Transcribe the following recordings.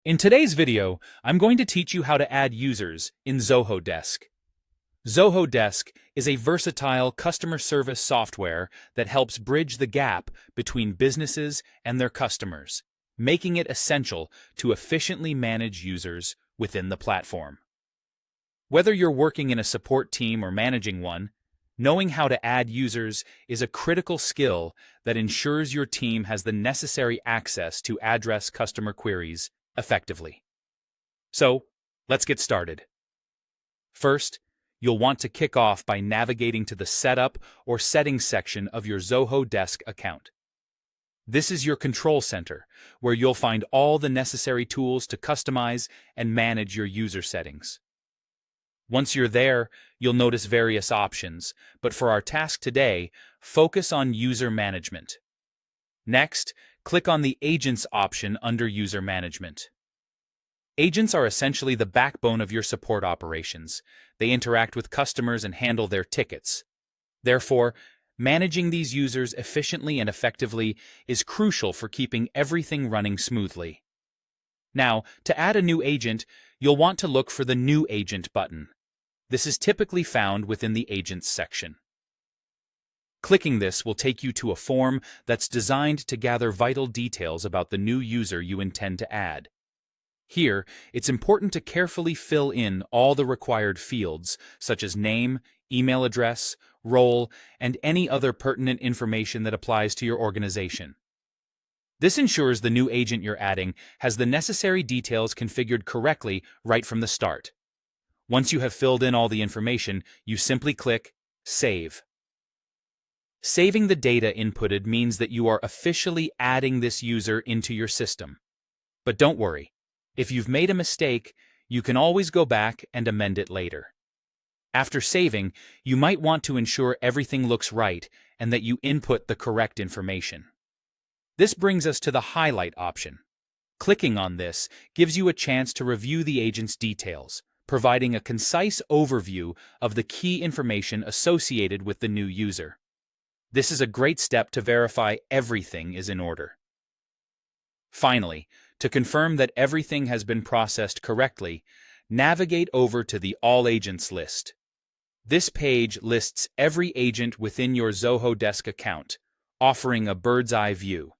In today's video, I'm going to teach you how to add users in Zoho Desk. Zoho Desk is a versatile customer service software that helps bridge the gap between businesses and their customers, making it essential to efficiently manage users within the platform. Whether you're working in a support team or managing one, knowing how to add users is a critical skill that ensures your team has the necessary access to address customer queries effectively. So, let's get started. First, you'll want to kick off by navigating to the Setup or Settings section of your Zoho Desk account. This is your control center, where you'll find all the necessary tools to customize and manage your user settings. Once you're there, you'll notice various options, but for our task today, focus on User Management. Next, click on the Agents option under User Management. Agents are essentially the backbone of your support operations. They interact with customers and handle their tickets. Therefore, managing these users efficiently and effectively is crucial for keeping everything running smoothly. Now, to add a new agent, you'll want to look for the New Agent button. This is typically found within the Agents section. Clicking this will take you to a form that's designed to gather vital details about the new user you intend to add. Here, it's important to carefully fill in all the required fields, such as name, email address, role, and any other pertinent information that applies to your organization. This ensures the new agent you're adding has the necessary details configured correctly right from the start. Once you have filled in all the information, you simply click Save. Saving the data inputted means that you are officially adding this user into your system. But don't worry, if you've made a mistake, you can always go back and amend it later. After saving, you might want to ensure everything looks right and that you input the correct information. This brings us to the Highlight option. Clicking on this gives you a chance to review the agent's details, providing a concise overview of the key information associated with the new user. This is a great step to verify everything is in order. Finally, to confirm that everything has been processed correctly, navigate over to the All Agents list. This page lists every agent within your Zoho Desk account, offering a bird's-eye view.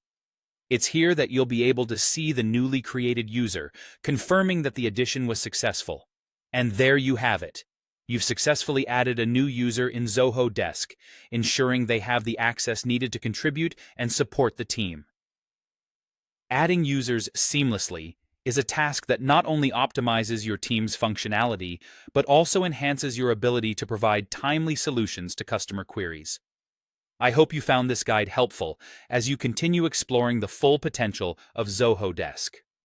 It's here that you'll be able to see the newly created user, confirming that the addition was successful. And there you have it. You've successfully added a new user in Zoho Desk, ensuring they have the access needed to contribute and support the team. Adding users seamlessly is a task that not only optimizes your team's functionality, but also enhances your ability to provide timely solutions to customer queries. I hope you found this guide helpful as you continue exploring the full potential of Zoho Desk.